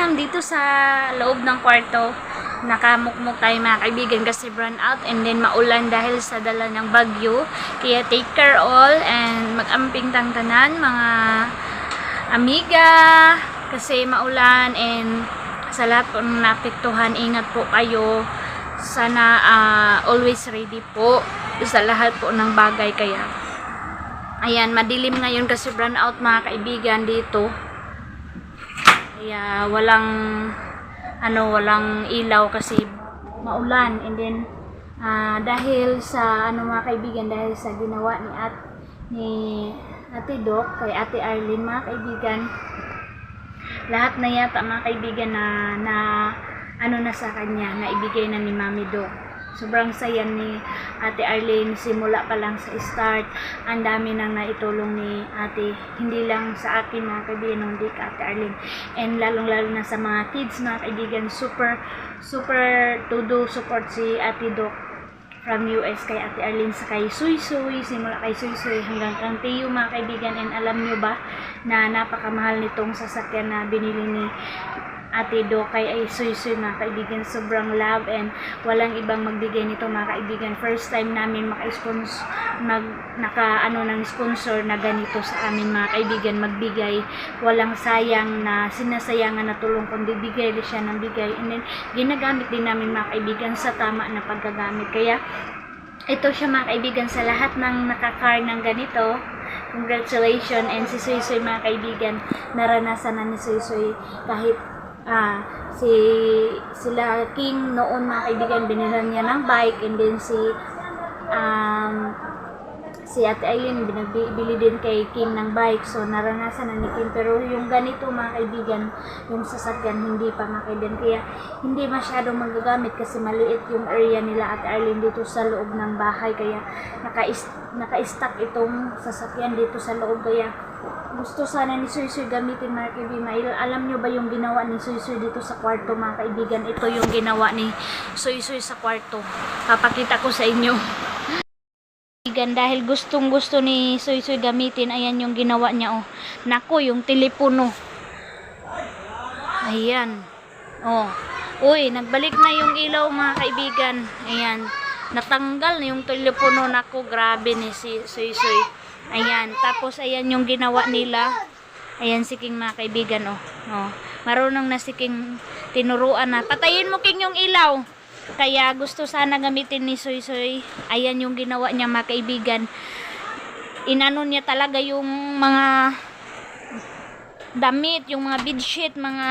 lang dito sa loob ng kwarto. Nakamukmuk tayo mga kaibigan kasi brown out and then maulan dahil sa dala ng bagyo. Kaya take care all and mag-amping tangtanan mga amiga kasi maulan and sa lahat po ng napektuhan, ingat po kayo. Sana always ready po sa lahat po ng bagay. Kaya ayan, madilim ngayon kasi brown out mga kaibigan dito. Kaya walang ilaw kasi maulan and then dahil sa mga kaibigan, dahil sa ginawa ni Ate Doc kay Ate Arlene mga kaibigan, lahat na yata mga kaibigan na sa kanya na ibigay na ni Mami Doc. Sobrang saya ni Ate Arlene simula pa lang sa start. Ang dami nang naitulong ni Ate, hindi lang sa akin mga kaibigan, hindi ka Ate Arlene, and lalong-lalo na sa mga kids mga kaibigan. Super todo support si Ate Doc from US kay Ate Arlene sa kay Suy Suy, simula kay Suy Suy hanggang kang Tiyo mga kaibigan. And alam nyo ba na napakamahal nitong sasakyan na binili ni Ate Doc kay Suy Suy mga kaibigan. Sobrang love and walang ibang magbigay nito mga kaibigan. First time namin maka-sponsor ng sponsor na ganito sa amin mga kaibigan, magbigay. Walang sayang na sinasayangan na tulong, kundi bigay siya ng bigay, and then ginagamit din namin mga kaibigan sa tama na paggagamit. Kaya ito siya mga kaibigan sa lahat ng nakakar ng ganito. Congratulations. And si Suy Suy mga kaibigan, naranasan na ni Suy Suy kahit sila King noon mga kaibigan, binilhan niya ng bike, and then si Ate Aileen binabili din kay King ng bike. So naranasan na ni King, pero yung ganito mga kaibigan, yung sasakyan hindi pa mga kaibigan. Kaya hindi masyadong magagamit kasi maliit yung area nila Ate Aileen dito sa loob ng bahay. Kaya naka-stack itong sasakyan dito sa loob. Kaya gusto sana ni Suy Suy gamitin mga kaibigan. Alam nyo ba yung ginawa ni Suy Suy dito sa kwarto mga kaibigan? Ito yung ginawa ni Suy Suy sa kwarto. Papakita ko sa inyo. Dahil gustong gusto ni Suy Suy gamitin, ayan yung ginawa niya. Nako, yung telepono. Ayan. Uy, nagbalik na yung ilaw mga kaibigan. Ayan. Natanggal na yung telepono. Nako, grabe ni si Suy Suy. Ayan, tapos ayan yung ginawa nila. Ayan si King mga kaibigan, marunong na si King, tinuruan na. Patayin mo King yung ilaw. Kaya gusto sana gamitin ni Suy Suy. Ayan yung ginawa niya mga kaibigan. Inano niya talaga yung mga damit, yung mga bedsheet, mga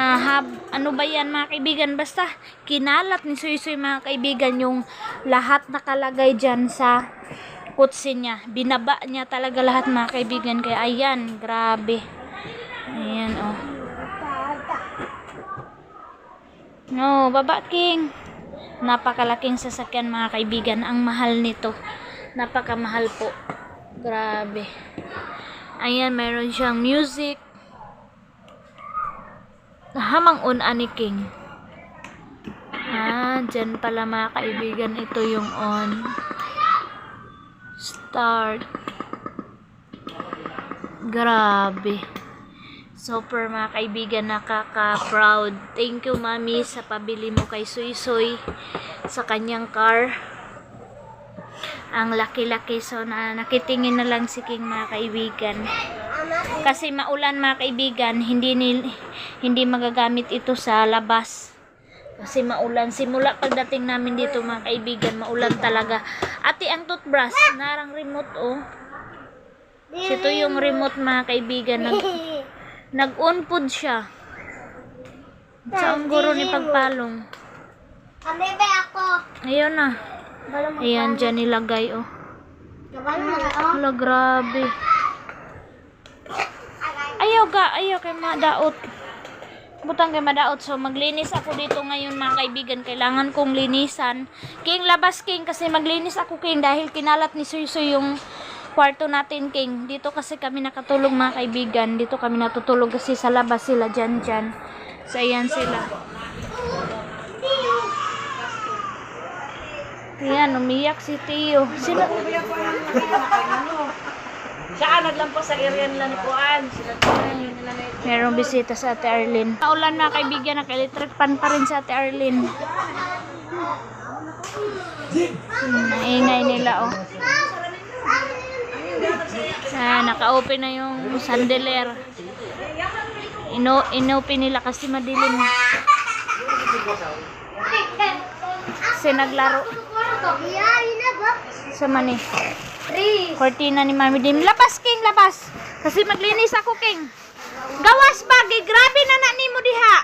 ano ba yan mga kaibigan. Basta kinalat ni Suy Suy mga kaibigan yung lahat nakalagay dyan sa kutsi niya. Binaba niya talaga lahat mga kaibigan. Kaya ayan, grabe. Ayan baba King. Napakalaking sasakyan mga kaibigan. Ang mahal nito. Napakamahal po. Grabe. Ayan, meron siyang music. Hamang ani King. Dyan pala mga kaibigan. Ito yung on. Start. Grabe. Super mga kaibigan, nakaka-proud. Thank you Mami sa pabili mo kay Suy Suy sa kanyang car. Ang laki-laki. So nakitingin na lang si King mga kaibigan. Kasi maulan mga kaibigan, hindi magagamit ito sa labas. Kasi maulan. Simula pagdating namin dito mga kaibigan, maulan talaga. Ate, ang toothbrush, narang remote Ito yung remote mga kaibigan. Nag-on food siya. Saan guro ni pagpalong? Ayun na. Ayan, dyan nilagay Hala, grabe. Ayaw kay madaot. Butang kay madaot. So maglinis ako dito ngayon mga kaibigan. Kailangan kong linisan. King, labas King, kasi maglinis ako King dahil kinalat ni Suy Suy yung kwarto natin King. Dito kasi kami nakatulog mga kaibigan. Dito kami natutulog kasi sa labas sila dyan. So ayan sila. Ayan, umiyak si Tiyo. Sino? Siya naglampas sa area nila ni Kuan. Sila nila na ito. Merong bisita sa Ate Arlene. Naulan mga kaibigan, naka-electric fan pa rin sa Ate Arlene. Naingay nila oh. Naka-open na yung chandelier. Inopen nila kasi madilim. Kasi naglaro. Sa mani. Cortina ni Mami Dim. Labas, King, labas. Kasi maglinis ako, King. Gawas bagi, grabe na na ni mo diha.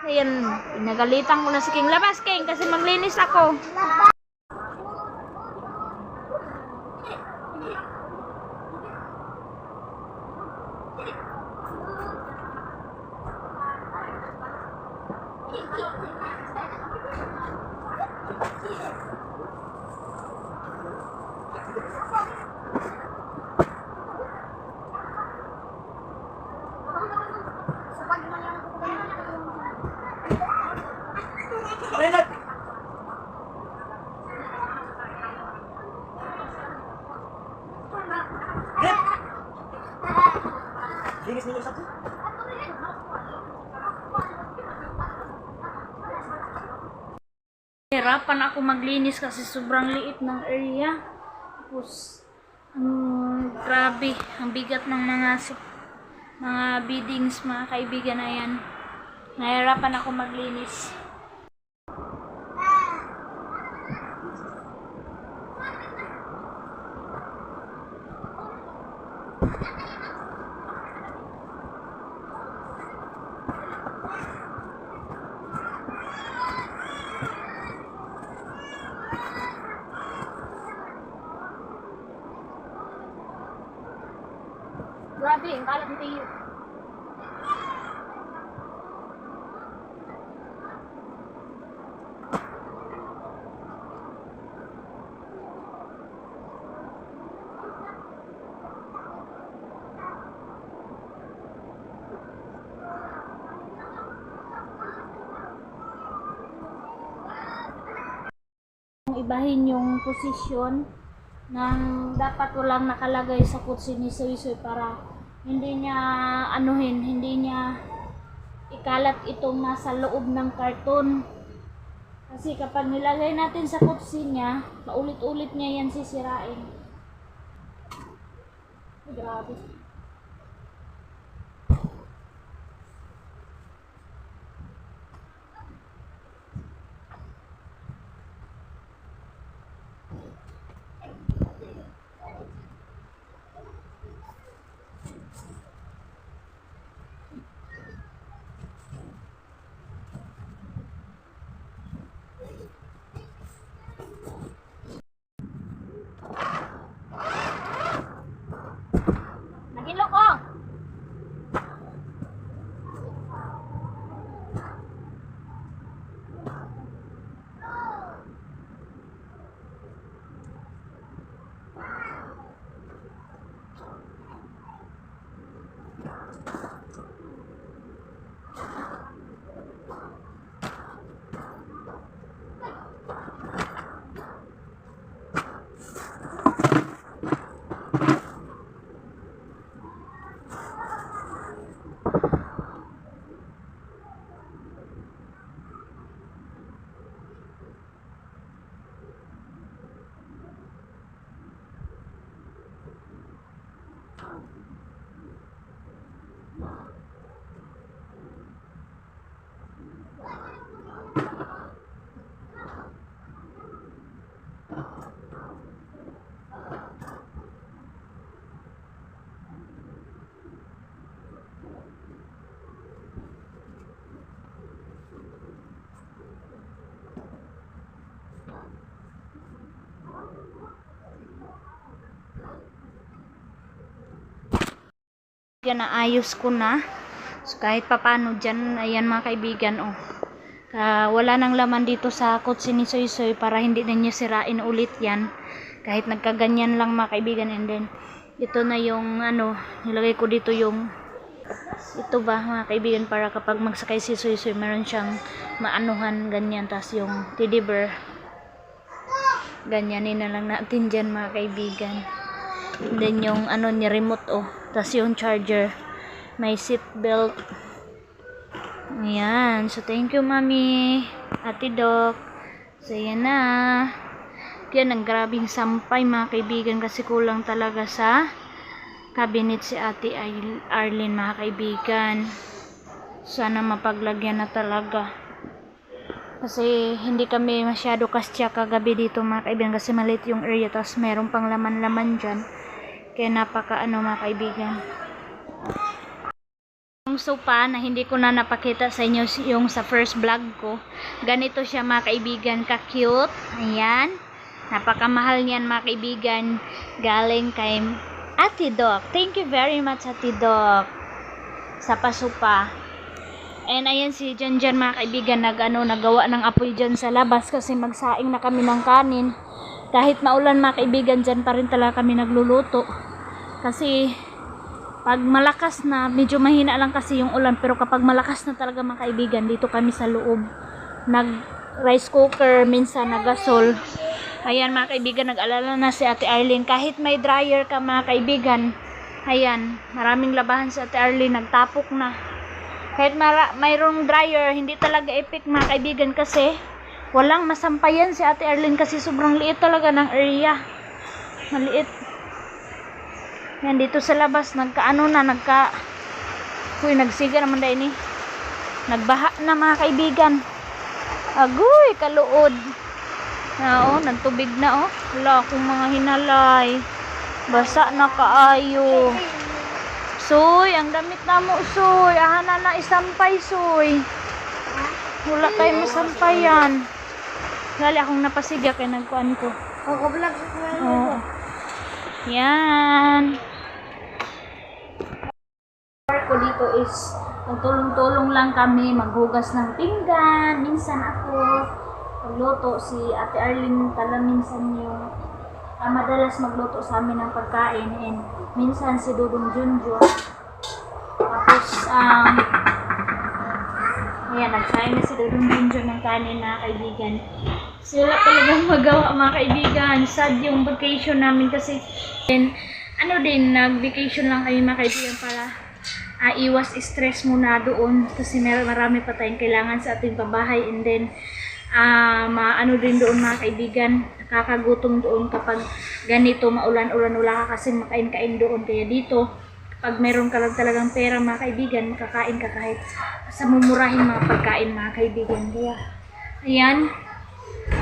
Ayan, pinagalitan ko na si King. Labas, King, kasi maglinis ako. Linis ninyo sa Hirapan ako maglinis kasi sobrang liit ng area. Tapos, grabe, ang bigat ng mga biddings, mga kaibigan na yan. Nahirapan ako maglinis. Grabe, ang kalat ng tiyo. Ibahin yung posisyon ng dapat walang nakalagay sa kutsi ni Soysoy para hindi niya hindi niya ikalat itong nasa loob ng karton. Kasi kapag nilagay natin sa kutsi niya, paulit-ulit niya yan sisirain. Grabe. Nagilok oh! Yan, naayos ko na. So, kahit papano dyan, ayan mga kaibigan, oh. Wala nang laman dito sa kotse ni Soysoy para hindi na niya sirain ulit yan. Kahit nagkaganyan lang mga kaibigan. And then, ito na yung, nilagay ko dito yung, ito ba mga kaibigan, para kapag magsakay si Soysoy, meron siyang maanuhan, ganyan. Tapos yung teddy bear, ganyanin na lang natin dyan mga kaibigan. And then yung ano ni remote oh. Tapos yung charger. May seat belt. Ayan. So thank you mami. Ate Doc. So yan na. Kaya ang grabing sampay mga kaibigan kasi kulang talaga sa cabinet si Ate Arlene mga kaibigan. Sana mapaglagyan na talaga. Kasi hindi kami masyado kasya kagabi dito mga kaibigan kasi maliit yung area tapos meron pang laman-laman dyan. Kaya napaka mga kaibigan. Yung sofa na hindi ko na napakita sa inyo yung sa first vlog ko. Ganito siya mga kaibigan ka-cute. Ayan. Napakamahal niyan mga kaibigan. Galing kay Ate Doc. Thank you very much Ate Doc. Sa pasupa. And ayan si Jan mga kaibigan nagawa ng apoy dyan sa labas kasi magsaing na kami ng kanin. Kahit maulan mga kaibigan dyan pa rin talaga kami nagluluto. Kasi pag malakas na, medyo mahina lang kasi yung ulan pero kapag malakas na talaga mga kaibigan dito kami sa loob. Nag rice cooker, minsan nagasol. Ayan mga kaibigan nag-alala na si Ate Arlene kahit may dryer ka mga kaibigan. Ayan, maraming labahan si Ate Arlene, nagtapok na. Kahit mayroong dryer, hindi talaga epic mga kaibigan kasi walang masampayan si Ate Arlene kasi sobrang liit talaga ng area. Maliit. Yan dito sa labas, nagsiga naman dahil ni. Nagbaha na mga kaibigan. Agoy, kaluod. Nagtubig na oh. Wala akong mga hinalay. Basa na kaayo. Soy, ang damit na mo, Soy. Ahana na isampay, Soy. Wala tayo masampayan. Lali akong napasiga kaya nagkuhan ko. Vlog Oo. Yan. Work ko dito is magtulong-tulong lang kami, maghugas ng pinggan. Minsan ako magluto. Si Ate Arlene pala minsan yung madalas magluto sa amin ng pagkain and minsan si Dudong Junjun. Tapos ayan, nagsain na si Dudong Junjun ng kanin na kaibigan. So wala talagang magawa mga kaibigan. Sad yung vacation namin kasi nag-vacation lang kami mga kaibigan para iwas stress muna doon kasi marami pa tayong kailangan sa ating pabahay and then din doon mga kaibigan, nakakagutom doon kapag ganito maulan-ulan, wala ka kasi makain-kain doon. Kaya dito pag meron ka lang talagang pera mga kaibigan, makakain ka kahit sa mumurahing mga pagkain mga kaibigan. Kaya ayan,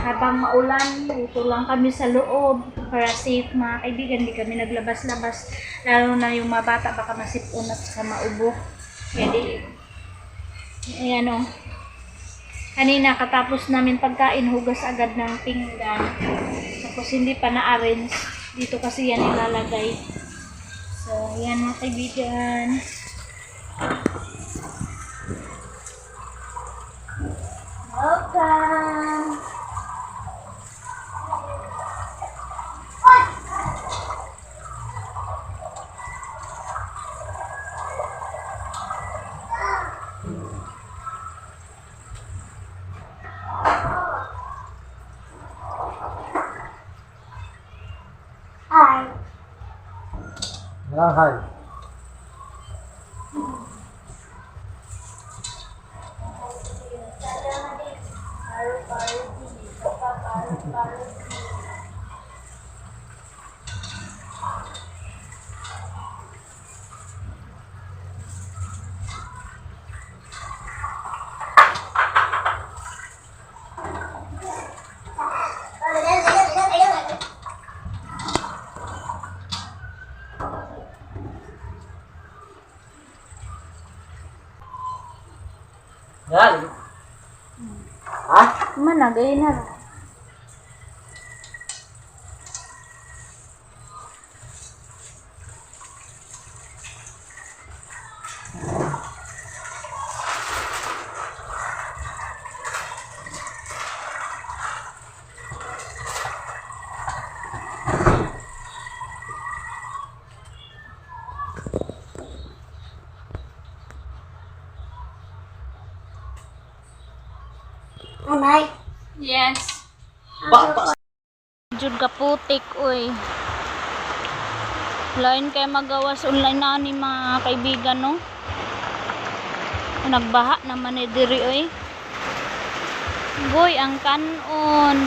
habang maulan dito lang kami sa loob para safe mga kaibigan, hindi kami naglabas-labas, lalo na yung mga bata baka masipon at sa maubo. Kaya ayan o. Kanina katapos namin pagkain, hugas agad ng pinggan. Tapos hindi pa na-arrange. Dito kasi yan ilalagay. So, yan mga kaibigan. Welcome! Hi. Hi. Yan. Ha? Mana gaya na. Anay. Yes. Ba. Jud ka putik, uy. Lain kay magawas online na ni mga kaibigan, no? Nagbaha naman ni diri, oy. Boy, ang kanon.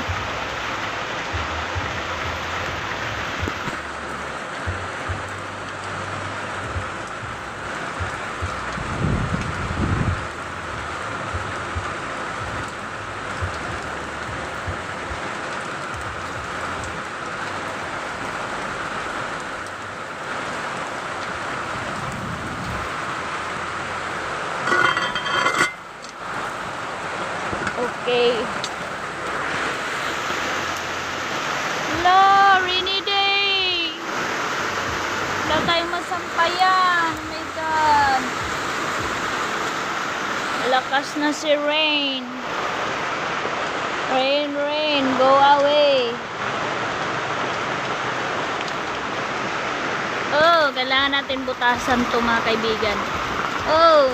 Okay. La, rainy day. Wala tayong masampayan. Oh my God. Lakas na si rain. Rain, rain, go away. Oh, kailangan natin butasan to mga kaibigan. Oh.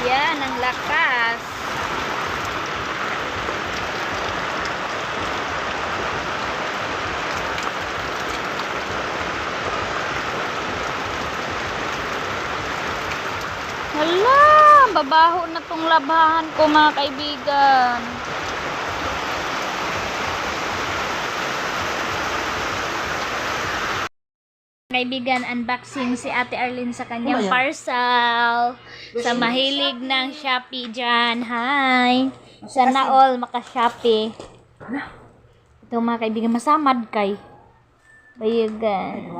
Yan, ang lakas. Hala, babaho na tong labahan ko mga kaibigan. Kaibigan, unboxing si Ate Arlene sa kanyang parcel. Sa mahilig ng Shopee dyan. Hi! Sana all maka-Shopee. Ito mga kaibigan, masamad kay. Bayagan.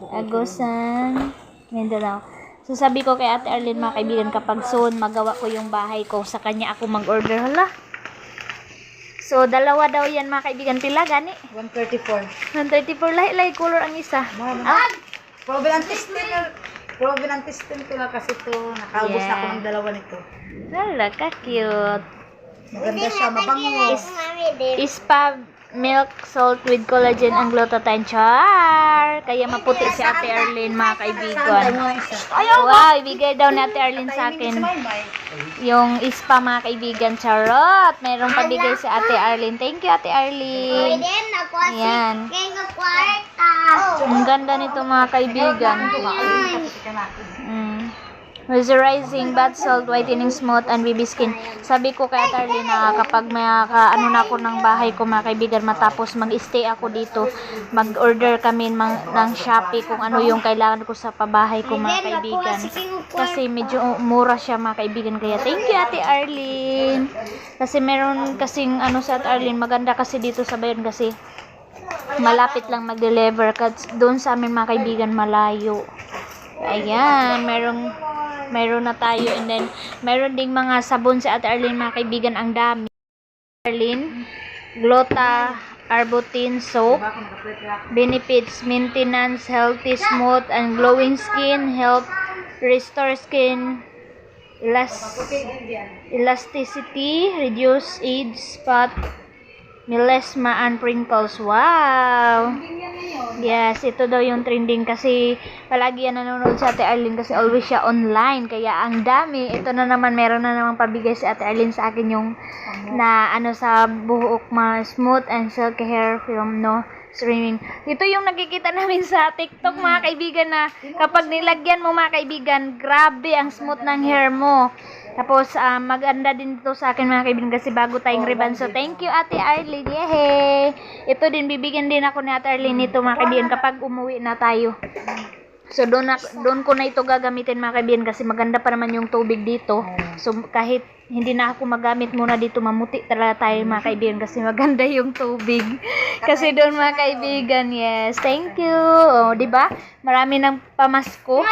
Agosan. Mindanao. So sabi ko kay Ate Arlene mga kaibigan, kapag soon magawa ko yung bahay ko, sa kanya ako mag-order. Hala. So dalawa daw yan mga kaibigan. Pila gani? 134. 134. Lahi-lahi color ang isa. Ah! Proven ang testing ko lang kasi ito. Nakaubos Yeah. ako ng dalawa nito. Hala, ka-cute. Maganda siya, mabango. Ispa milk salt with collagen and glutathione. Char! Kaya maputi si Ate Arlene mga kaibigan. Wow, ibigay daw ni Ate Arlene sa akin yung ispa mga kaibigan. Charot! Mayroong pabigay si Ate Arlene. Thank you Ate Arlene. Ayan. Ang ganda nito mga kaibigan. Moisturizing bath salt, whitening smooth, and baby skin. Sabi ko kay Ate Arlene na kapag may ano na ako ng bahay ko mga kaibigan, matapos mag-stay ako dito, mag-order kami ng Shopee kung ano yung kailangan ko sa pabahay ko mga kaibigan. Kasi medyo mura siya mga kaibigan. Kaya thank you Ate Arlene. Kasi meron kasing ano sa Ate Arlene, maganda kasi dito sa bayan kasi malapit lang mag-deliver. Kasi doon sa amin mga kaibigan malayo. Ayan, meron na tayo, and then meron ding mga sabon sa Ate Arlene mga kaibigan, ang dami. Arlene, Glota Arbutin soap, benefits, maintenance, healthy, smooth, and glowing skin, help restore skin elasticity, reduce age, spot, melasma, and wrinkles. Wow! Yes, ito daw yung trending kasi palagi yan nanonood sa Ate Arlene kasi always siya online. Kaya ang dami. Ito na naman, meron na naman pabigay si Ate Arlene sa akin yung na ano sa buhok, smooth and silky hair film, no? Streaming. Ito yung nakikita namin sa TikTok mga kaibigan na kapag nilagyan mo mga kaibigan, grabe ang smooth ng hair mo. Tapos, maganda din dito sa akin mga kaibigan kasi bago tayong ribbon. So, thank you Ate Arlene. Yehey! Ito din, bibigyan din ako ni Ate Arlene nito mga kaibigan kapag umuwi na tayo. So, doon ko na ito gagamitin mga kaibigan kasi maganda pa naman yung tubig dito. So, kahit hindi na ako magamit muna dito, mamuti talaga tayo mga kaibigan kasi maganda yung tubig. Kasi doon mga kaibigan, yes. Thank you. O, diba? Marami ng pamasko.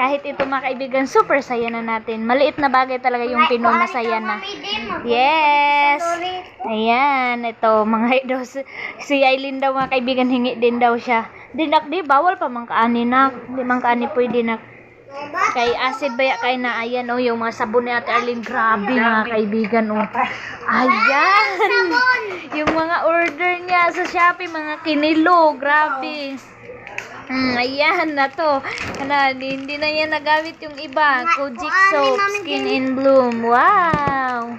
Kahit ito mga kaibigan, super saya na natin. Maliit na bagay talaga yung Pinoy, masaya na. Yes. Ayan, ito mga idol. Si Aileen daw mga kaibigan, hingi din daw siya. Dinak di, bawal pa mang kaani na. Di mang kaani po dinak. Kay acid baya kay na, ayan oh, yung mga sabon ni Ate Arlene, grabe mga kaibigan oh. Ayan. Yung mga order niya sa Shopee, mga kinilo, grabe. Ayan na to. Hindi na yan nagamit yung iba. Kojic soap, Skin in Bloom. Wow!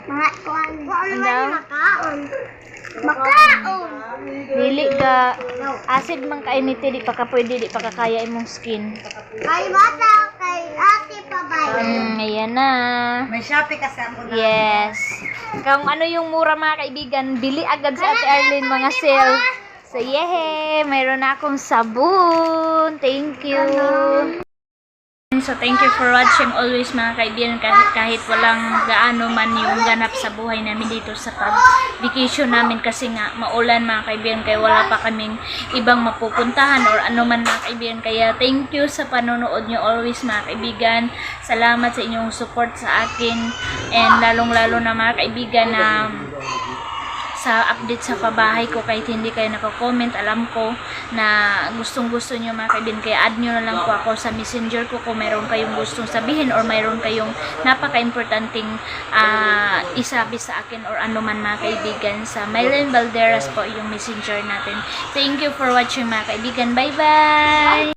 Makaon. Dili ka acid man kainiti, di pa ka pwede, di pa ka kaya imong skin. Kay bata, kay ate pa ba? Ayan na. May Shopee kasi ako na. Yes. Kung ano yung mura mga kaibigan, bili agad sa Ate Arlene mga sale. So, yehey! Mayroon na akong sabon. Thank you. So, thank you for watching always mga kaibigan. Kahit walang gaano man yung ganap sa buhay namin dito sa pag-vacation namin kasi nga maulan mga kaibigan. Kaya wala pa kaming ibang mapupuntahan or ano man mga kaibigan. Kaya thank you sa panonood nyo always mga kaibigan. Salamat sa inyong support sa akin. And lalong-lalo na mga kaibigan na sa update sa pabahay ko kahit hindi kayo nako-comment, alam ko na gustong-gusto nyo mga kaibigan, kaya add nyo na lang po ako sa messenger ko kung mayroon kayong gustong sabihin or mayroon kayong napaka-importanting isabi sa akin or ano man mga kaibigan. Sa Mylene Valderas po yung messenger natin. Thank you for watching mga kaibigan. Bye-bye!